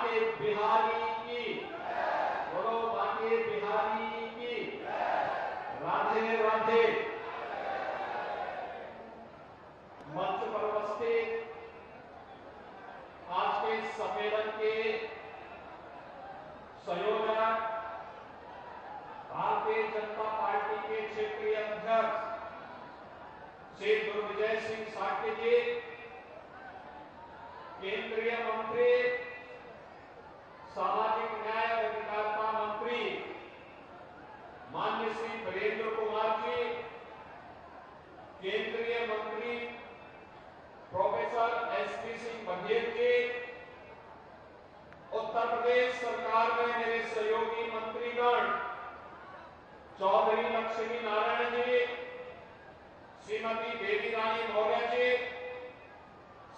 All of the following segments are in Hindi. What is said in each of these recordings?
बांके बिहारी की, बोलो बांके बिहारी की। राधे राधे। मंच पर उपस्थित आज के सम्मेलन के संयोजक, भारतीय जनता पार्टी के क्षेत्रीय अध्यक्ष श्री दुर्विजय सिंह साटके जी, केंद्रीय मंत्री, सामाजिक न्याय और अधिकारिता मंत्री माननीय श्री वीरेंद्र कुमार जी, केंद्रीय मंत्री प्रोफेसर एसपी सिंह बघेल जी, उत्तर प्रदेश सरकार में मेरे सहयोगी मंत्रीगण चौधरी लक्ष्मी नारायण जी, श्रीमती बेबी रानी मौर्य जी,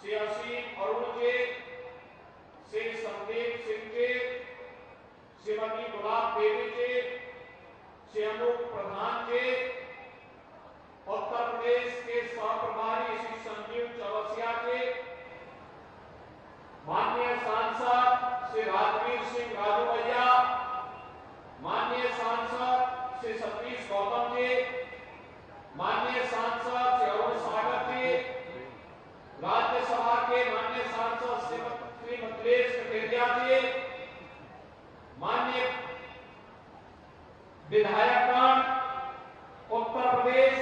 श्री असीम अरुण जी, श्री संदीप सिंह जी, श्रीमती गुलाब देवी जी, श्री अनूप प्रधान जी, उत्तर प्रदेश के सहप्रभारी श्री संजीव चौरसिया जी, माननीय सांसद श्री राजवीर सिंह राजू भैया, माननीय सांसद श्री सतीश गौतम जी, माननीय सांसद श्री अरुण सागर जी, राज्यसभा के माननीय सांसद श्री मिथिलेश कटेरिया जी, माननीय विधायकगण, उत्तर प्रदेश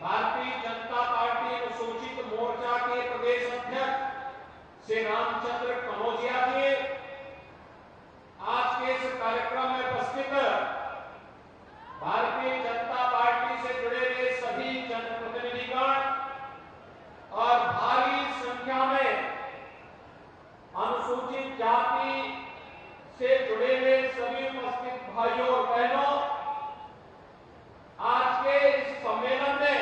भारतीय जनता पार्टी अनुसूचित मोर्चा के प्रदेश अध्यक्ष श्री रामचंद्र कनौजिया जी, आज के इस कार्यक्रम में उपस्थित भारतीय जनता पार्टी से जुड़े हुए सभी जनप्रतिनिधिगण और भारी संख्या में अनुसूचित जाति से जुड़े हुए सभी उपस्थित भाइयों और बहनों, आज के इस सम्मेलन में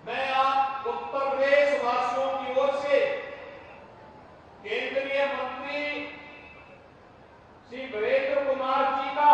मैं आप उत्तर प्रदेश वासियों की ओर से केंद्रीय मंत्री श्री वीरेंद्र कुमार जी का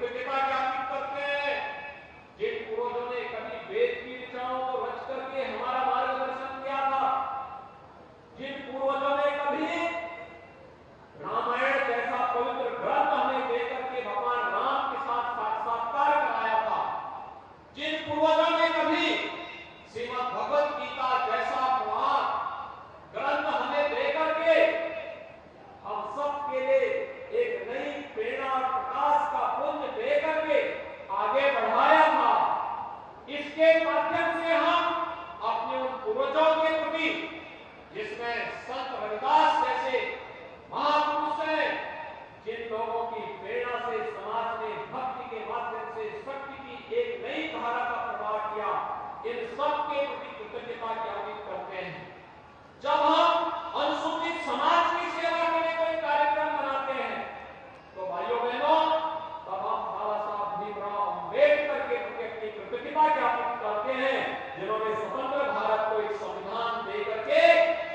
कृतज्ञता ज्ञापित करते हैं जिन पूर्वजों ने कभी वेद की ऋचाओं को रच करके हमारा मार्गदर्शन किया था, जिन पूर्वजों ने कभी रामायण जैसा पवित्र ग्रंथ हमें देकर के भगवान राम के साथ साक्षात्कार कराया था, जिन पूर्वजों ने कभी श्रीमद् भगवत गीता जैसा महान ग्रंथ हमें देकर के हम सब के लिए एक नई प्रेरणा और प्रकाश का पुंज देकर के आगे बढ़ाया था, इसके माध्यम से हम अपने उन पूर्वजों के प्रति, जिसमें संत रविदास जैसे महापुरुष हैं, जिन लोगों की प्रेरणा से समाज ने भक्ति के माध्यम से शक्ति की एक नई धारा का प्रवाह किया, इन सब के प्रति कृतज्ञता ज्ञापित करते हैं। जब हम अनुसूचित समाज की सेवा के लिए कोई कार्यक्रम बनाते हैं तो भाइयों बहनों, तब हम बाबा साहब भीमराव अम्बेडकर के प्रति अपनी कृतज्ञता ज्ञापित करते हैं, जिन्होंने स्वतंत्र भारत को एक संविधान दे करके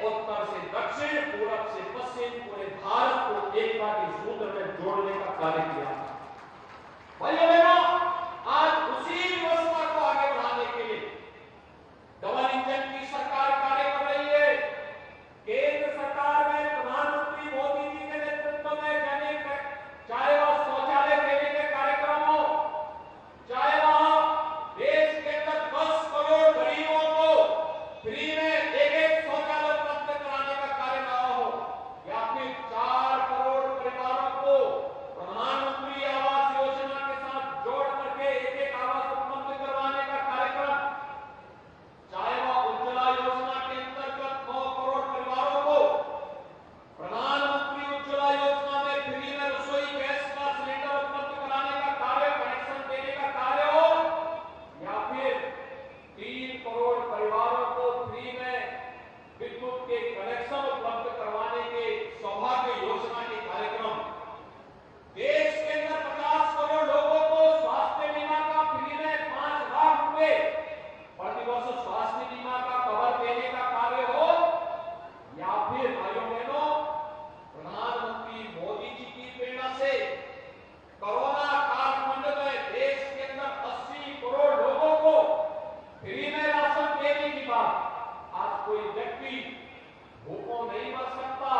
उत्तर से दक्षिण, पूरब से पश्चिम पूरे भारत को एकता के सूत्र में जोड़ने का कार्य किया। भाइयों बहनों, आज उसी व्यवस्था को आगे बढ़ाने के लिए डबल इंजन की सरकार कार्य कर रही है। केंद्र सरकार में प्रधानमंत्री मोदी जी के नेतृत्व में चाहे वह शौचालय देने के कार्यक्रम हो, चाहे वह देश के अंदर 10 करोड़ गरीबों को फ्री में एक शौचालय उपलब्ध कराने का कार्य ना हो, या फिर 4 करोड़ परिवारों को प्रधानमंत्री आवास योजना के साथ जोड़ करके एक आवास उपलब्ध करवाने का कार्यक्रम, चाहे वह उज्ज्वला योजना के अंतर्गत 9 करोड़ परिवारों को प्रधानमंत्री उज्ज्वला योजना में फ्री में रसोई गैस का सिलेंडर उपलब्ध कराने का कार्य, कनेक्शन देने का कार्य हो, या फिर 3 करोड़ परिवारों को फ्री में विद्युत के कनेक्शन उपलब्ध करवाने के सौभाग्य योजना के कार्यक्रम, देश के अंदर 50 करोड़ लोगों को स्वास्थ्य बीमा का फ्री में 5 लाख रुपए प्रतिवर्ष स्वास्थ्य बीमा का कवर देने का कार्य हो, या फिर भाइयों बहनों, प्रधानमंत्री मोदी जी की प्रेरणा से कोरोना कालखंड में देश के अंदर 80 करोड़ लोगों को फ्री में राशन देने की बात, आज कोई व्यक्ति भूखों नहीं मर सकता,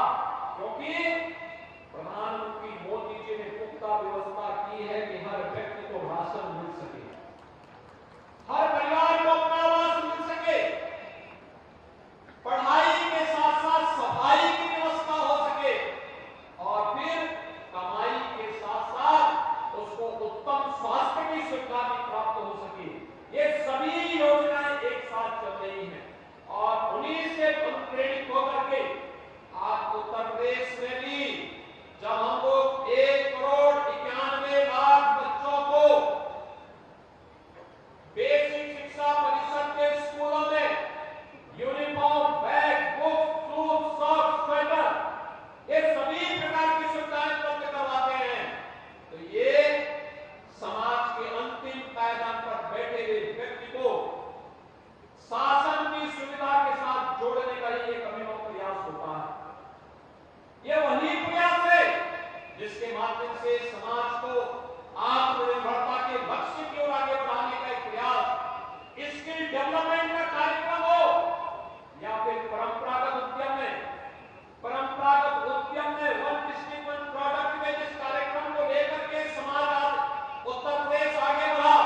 क्योंकि प्रधानमंत्री मोदी जी ने पुख्ता व्यवस्था की है कि हर व्यक्ति को राशन मिल सके, हर परिवार को अपना आवास मिल सके, पढ़ाई के साथ साथ सफाई की व्यवस्था हो सके, और फिर कमाई के साथ साथ उसको उत्तम स्वास्थ्य की सुविधा भी प्राप्त हो सके। ये सभी योजनाएं एक साथ चल रही हैं और उन्हीं से प्रेरित होकर के आज उत्तर प्रदेश में भी जब हम लोग 1 करोड़ 91 लाख बच्चों को बेसिक शिक्षा परिषद के स्कूलों में uniform, bag, book, shoes, socks, sweater, ये सभी प्रकार की सुविधाएं उपलब्ध करवाते हैं, तो ये समाज के अंतिम पायदान पर बैठे हुए व्यक्ति को शासन की सुविधा के साथ जोड़ने का ये अभिनव प्रयास होता है। ये वही प्रयास है जिसके माध्यम से समाज को आत्मनिर्भरता के लक्ष्य की ओर आगे बढ़ाने का एक प्रयास, स्किल डेवलपमेंट का कार्यक्रम हो, या फिर परंपरागत उद्यम में वन डिस्ट्रिक्ट वन प्रोडक्ट में जिस कार्यक्रम को लेकर के समाज आज उत्तर प्रदेश आगे बढ़ा,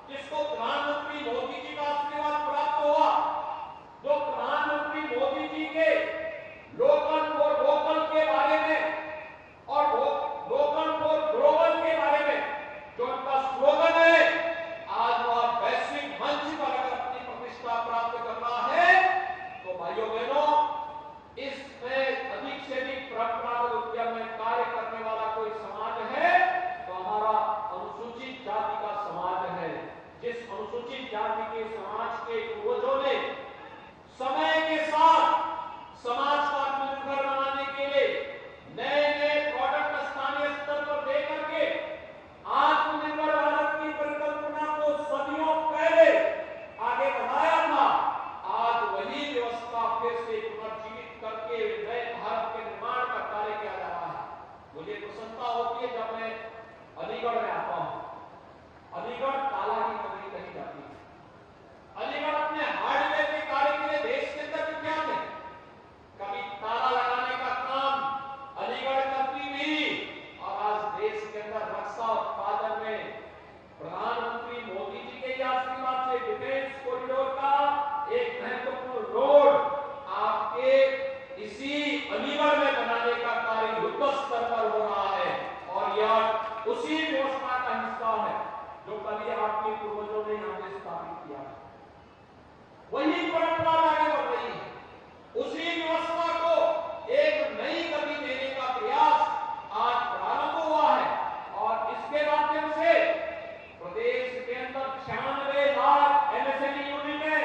जिसको प्रधानमंत्री मोदी जी का आशीर्वाद प्राप्त हुआ, जो प्रधानमंत्री मोदी जी के लोकल फॉर वोकल के बारे में और लोकल फॉर ग्लोबल के बारे में जो उनका स्लोगन है, आज वह वैश्विक मंच पर अगर अपनी प्रतिष्ठा प्राप्त कर रहा है, तो भाइयों बहनों, इसमें अधिक से अधिक परंपरागत उद्यम में कार्य करने वाला कोई समाज है तो हमारा अनुसूचित जाति का समाज है। जिस अनुसूचित जाति के समाज के पूर्वजों ने समय के साथ समाज को आत्मनिर्भर बनाने के लिए नए नए प्रोडक्ट स्थानीय स्तर पर दे करके आत्मनिर्भर भारत की परिकल्पना को सदियों पहले आगे बढ़ाया था, आज वही व्यवस्था फिर से पुनर्जीवित करके नए भारत के निर्माण का कार्य किया जा रहा है। मुझे प्रसन्नता होती है जब मैं अलीगढ़ में आता हूं। अलीगढ़ ताला की नगरी कही जाती है। अलीगढ़ अपने हार्डवेयर के कार्य के लिए देश के अंदर विख्यात है। कभी ताला लगाने का काम अलीगढ़ करती थी और आज देश के अंदर रक्षा उत्पादन में प्रधानमंत्री मोदी जी के आशीर्वाद से डिफेंस कॉरिडोर का एक महत्वपूर्ण रोड आपके इसी अलीगढ़ में बनाने का कार्य युद्ध स्तर पर हो रहा है और यह उसी व्यवस्था का हिस्सा है जो कभी आपके पूर्वजों ने यहां पे स्थापित किया। वही परंपरा आगे बढ़ रही है। उसी व्यवस्था को एक नई गति देने का प्रयास आज प्रारंभ हुआ है और इसके माध्यम से प्रदेश के अंदर 96 लाख एमएसएमई यूनिट है।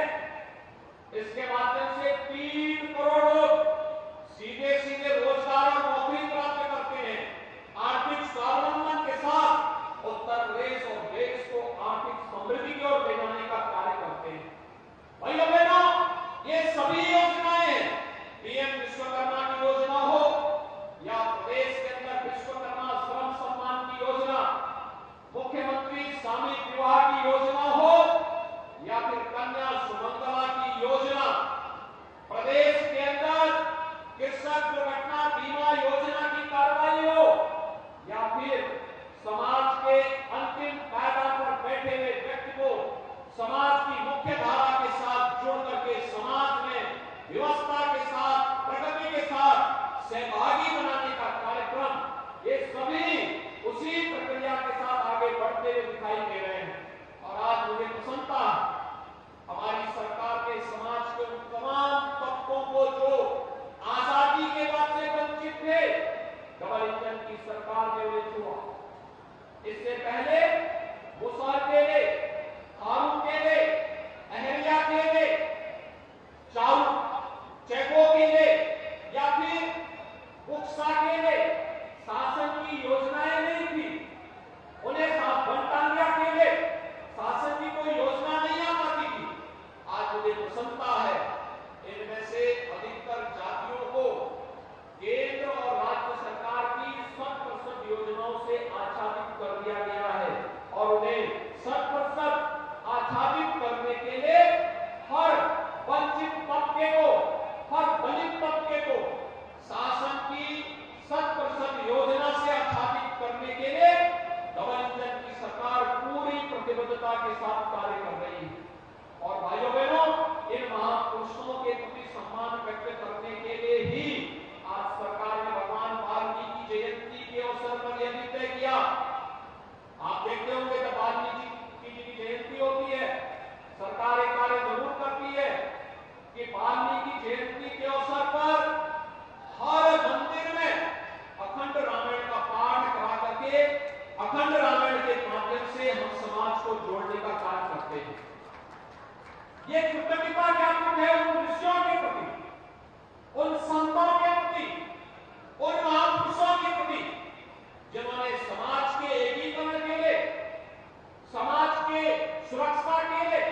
इसके माध्यम से 3 करोड़ लोग सीधे सीधे रोजगार और नौकरी प्राप्त करते हैं। आर्थिक स्वावलंबन के साथ उत्तर प्रदेश और देश को आर्थिक समृद्धि की ओर ले जाने का कार्य करते हैं। भाइयों बहनों, ये सभी योजनाएं हैं, पीएम विश्वकर्मा की योजना हो या प्रदेश के अंदर विश्वकर्मा श्रम सम्मान की योजना, मुख्यमंत्री सामूहिक विवाह की योजना हो या फिर कन्या सुमंगला की योजना, प्रदेश के अंदर कृषक दुर्घटना बीमा योजना की कार्रवाई हो या फिर समाज के अंतिम पायदान पर बैठे हुए व्यक्ति को समाज की मुख्य धारा के साथ जोड़ करके समाज में व्यवस्था के साथ प्रगति के साथ सहभागी बनाने का कार्यक्रम, ये सभी उसी प्रक्रिया के साथ आगे बढ़ते हुए दिखाई दे रहे हैं। और आज मुझे प्रसन्नता हमारी सरकार के समाज के उन तमाम तबकों को जो आजादी के बाद से वंचित थे, डबल इंजन की सरकार ने उन्हें छुआ। इससे पहले मुसहर केले, थारू केले, अहल्या केले, चारू चेको केले या फिर बुक्सा केले शासन की योजनाएं नहीं थी। उन्हें बनटांगिया केले शासन की कोई योजना नहीं आ पाती थी। आज मुझे प्रसन्नता है इनमें से अधिकतर जातियों को केंद्र और राज्य सरकार की 100% योजनाओं से आच्छादित कर दिया गया है और उन्हें 100% आच्छादित करने के लिए हर वंचित तबके को, हर दलित तबके को शासन की 100% योजना से आच्छादित करने के लिए डबल इंजन की सरकार पूरी प्रतिबद्धता के साथ कार्य कर रही है। और भाइयों बहनों, इन महापुरुषों के प्रति सम्मान व्यक्त करने के लिए ही आज सरकार ने भगवान वाल्मीकि जयंती के अवसर पर यह निर्णय किया। आप देखते होंगे जब वाल्मीकि जी की जयंती होती है, सरकार एक कार्य जरूर करती है कि वाल्मीकि जयंती के अवसर पर हर मंदिर में अखंड रामायण का पाठ करा करके अखंड रामायण के माध्यम से हम समाज को जोड़ने का कार्य करते हैं। ये कृतज्ञता ज्ञापन है उन ऋषियों के प्रति, उन संतों के प्रति, उन महापुरुषों के प्रति जिन्होंने समाज के एकीकरण के लिए, समाज के सुरक्षा के लिए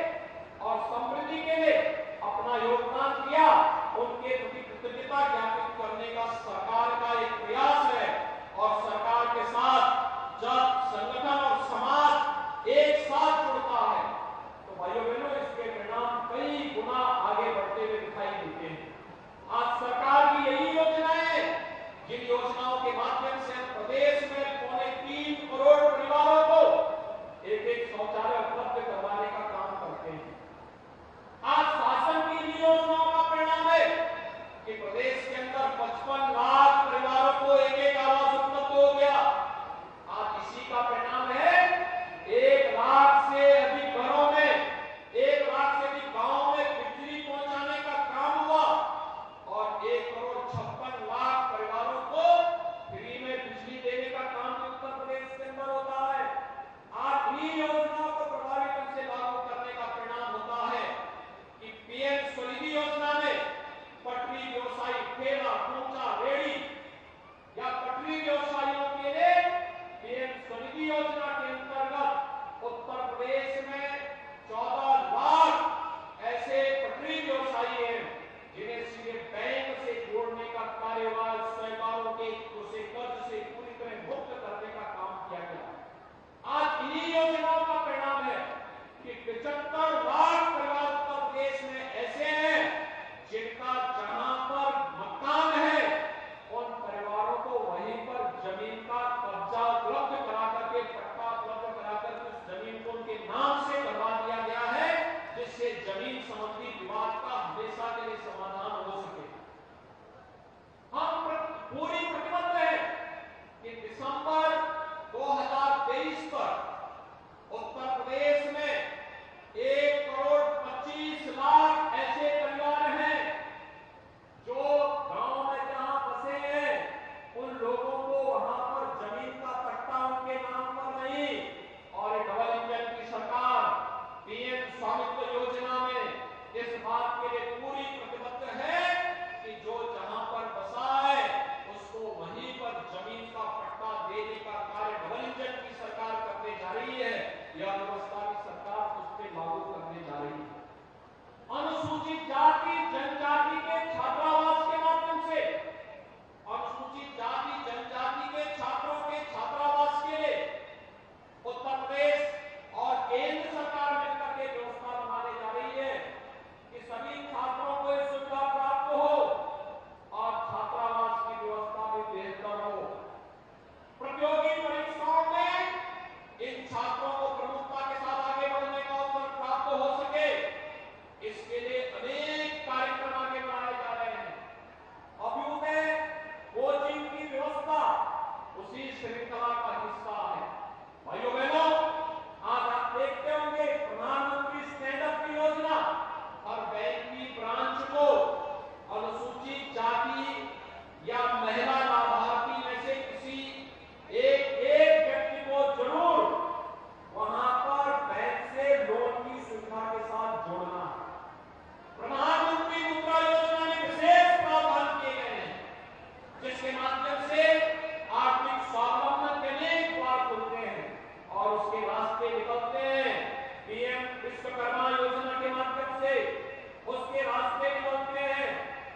और समृद्धि के लिए अपना योगदान दिया। उनके प्रति कृतज्ञता ज्ञापित करने का सरकार का एक प्रयास है और सरकार के साथ जब संगठन और समाज एक साथ जुड़ता है तो भाइयों बहनों इसके परिणाम कई गुना आगे बढ़ते हुए दिखाई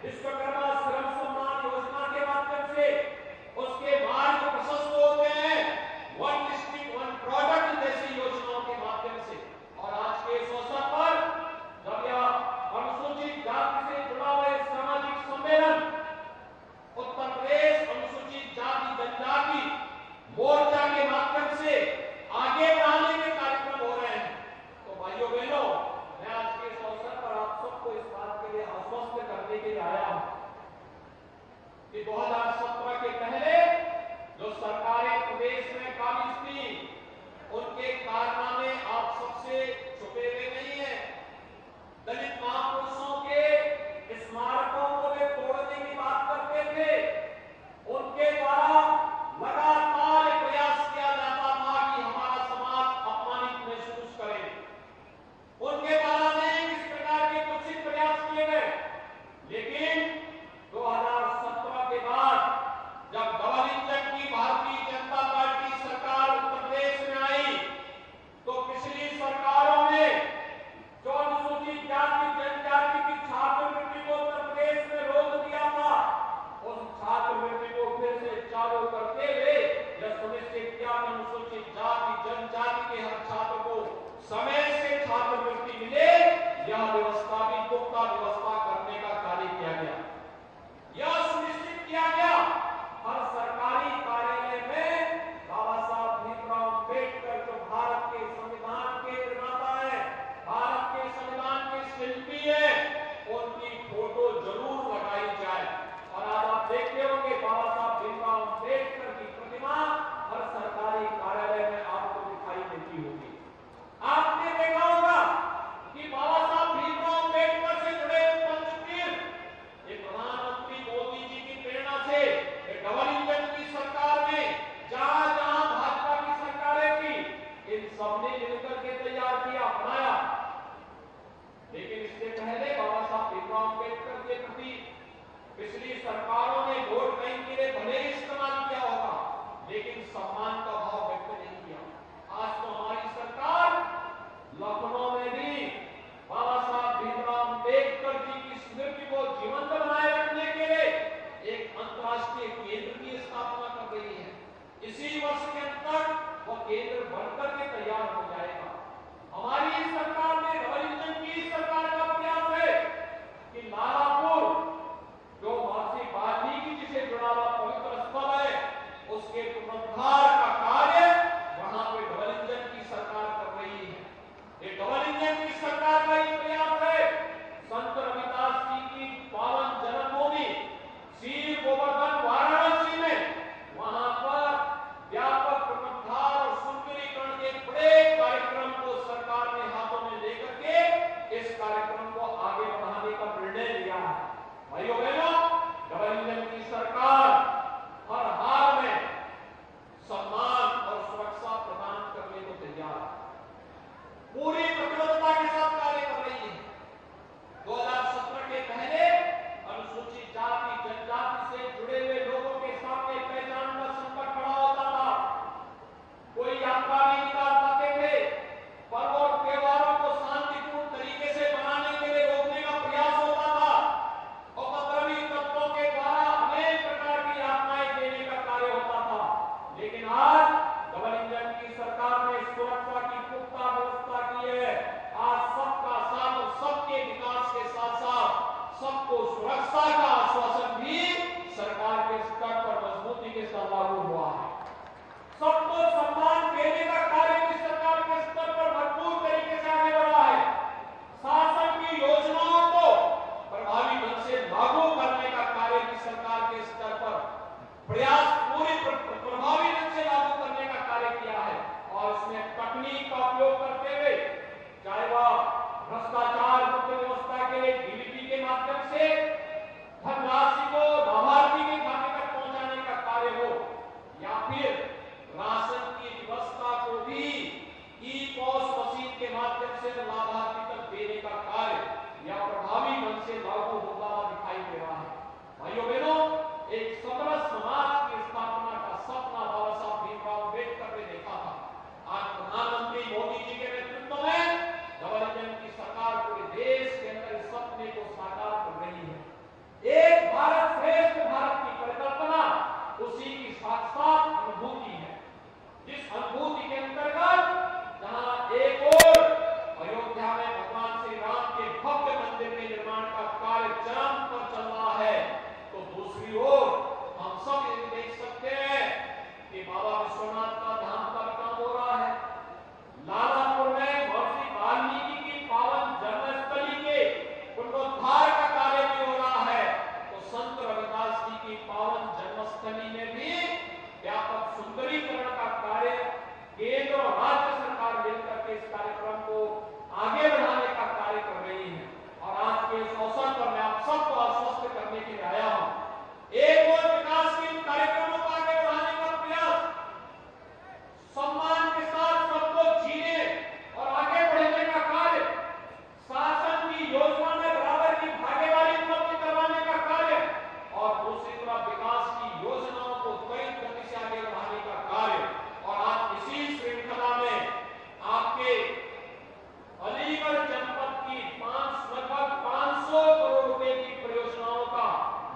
विश्वकर्मा श्रम सम्मान योजना के माध्यम से उसके मार्ग प्रशस्त होते हैं, वन डिस्ट्रिक्ट वन प्रोडक्ट जैसी योजनाओं के माध्यम से। और आज के इस अवसर पर जब यह अनुसूचित जाति से जुड़ा हुआ सामाजिक सम्मेलन उत्तर प्रदेश अनुसूचित जाति जनजाति मोर्चा के माध्यम से आगे बढ़ाने के कार्यक्रम हो रहे हैं, तो भाइयों बहनों, मैं आज के इस अवसर पर आप सबको इस बात के लिए आश्वस्त करने के लिए आया हूं कि 2017 के पहले जो सरकारें प्रदेश में काबिज थी, उनके कारनामे आप सबसे छुपे हुए नहीं है। दलित महापुरुषों के स्मारकों को वे तोड़ने की बात करते थे, उनके द्वारा लगातार प्रयास किया जाता था कि हमारा समाज अपमानित महसूस करे। उनके द्वारा नहीं इस प्रकार के कुछ प्रयास किए गए, लेकिन 2017 के बाद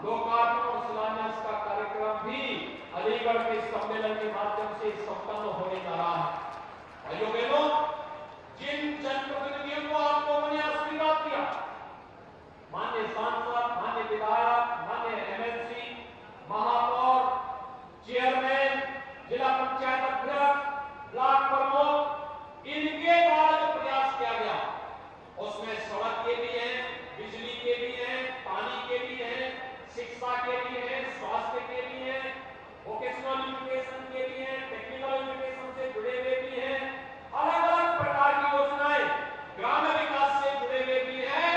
लोकार्पण और शिलान्यास का कार्यक्रम भी अलीगढ़ के सम्मेलन के माध्यम से संपन्न होने जा रहा है। भाइयों बहनों, जिन जनप्रतिनिधियों को आप लोगों ने आशीर्वाद दिया, माननीय सांसद, माननीय विधायक, माननीय एमएलसी, महापौर, चेयरमैन, जिला पंचायत अध्यक्ष, ब्लॉक प्रमुख, इनके द्वारा जो प्रयास किया गया उसमें सड़क के भी हैं, बिजली के भी हैं, पानी के भी हैं, शिक्षा के भी हैं, स्वास्थ्य के भी हैं, वोकेशनल एजुकेशन के भी हैं, टेक्निकल एजुकेशन से जुड़े हुए भी हैं, अलग अलग प्रकार की योजनाएं ग्रामीण विकास से जुड़े हुए भी हैं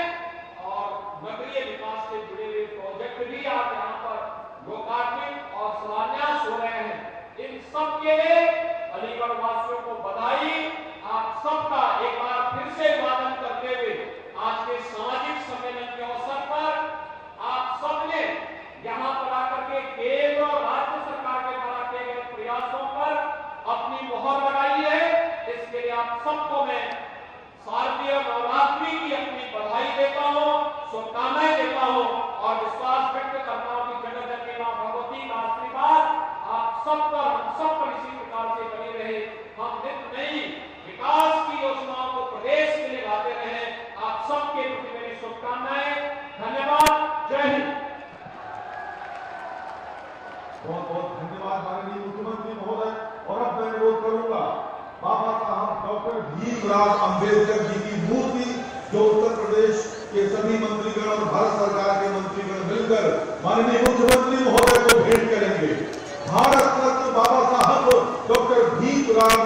और नगरीय विकास से जुड़े हुए प्रोजेक्ट भी आप यहाँ पर लोकार्पित और शिलान्यास हो रहे हैं। इन सब के लिए अलीगढ़ वासियों को बधाई। आप सबका एक बार फिर से अभिवादन करते हुए आज के सामाजिक सम्मेलन के अवसर पर आप सबने यहाँ पर आकर के केंद्र और राज्य सरकार के द्वारा किए गए प्रयासों पर अपनी मोहर लगाई है। इसके लिए आप सबको मैं शारदीय नवरात्रि की अपनी बधाई देता हूँ, शुभकामनाएं देता हूँ और विश्वास व्यक्त करता हूँ कि जगत मां भगवती का आशीर्वाद आप सब पर, हम सब पर इसी प्रकार से बने रहे। हम नित नई विकास की योजनाओं को प्रदेश के लिए लाते रहे। आप सबके प्रति मेरी शुभकामनाएं। धन्यवाद। जय हिंद। बहुत बहुत धन्यवाद माननीय मुख्यमंत्री महोदय। और अब मैं अनुरोध करूंगा बाबा साहब डॉक्टर भीमराव अंबेडकर जी की मूर्ति जो उत्तर प्रदेश के सभी मंत्रीगण और भारत सरकार के मंत्रीगण मिलकर माननीय